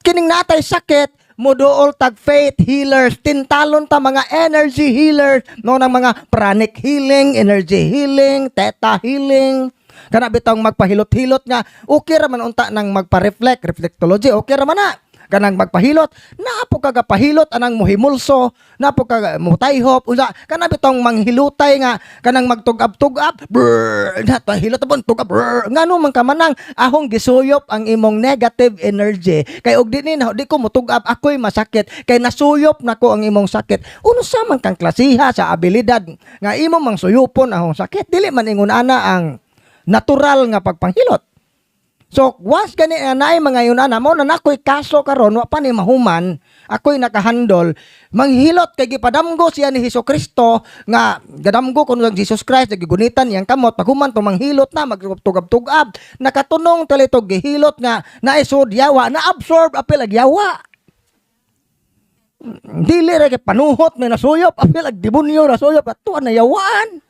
kining natay sakit, moduol tag faith healers, tintalon ta mga energy healers, no ng mga pranic healing, energy healing, theta healing. Kana bitong magpahilot-hilot nga, okay raman unta nang magpa-reflect, reflectology, okay raman na. Kanang magpahilot, naapo kaga pahilot anang muhimulso, naapo kaga mutayhop, usa kana bitong manghilutay nga kanang magtugab-tugab, brr, natahilot pon tugab, brr, ngano man ka manang ahong gisuyop ang imong negative energy. Kay og dinhi na di ko mutugab, ako'y masakit kay nasuyop nako ang imong sakit. Unsa man kang klasiha sa abilidad nga imong mangsuyupon ahong sakit, dili man ingon ana ang natural nga pagpanghilot. So, once gani naay mga yun ana mo na nakoy kaso karon wa pa ni mahuman, ako'y nakahandol, manghilot kay gipadamgo siya ni Hesukristo nga gadamgo kuno ang Jesus Christ nagigunitan iyang kamot paghuman to manghilot na magtugab-tugab, nakatunong talitog gihilot nga naisud yawa, na absorb apil ag yawa. Dili ra kay panuhot may nasuyop apil ag demonyo nasuyop at tuwa na yawaan.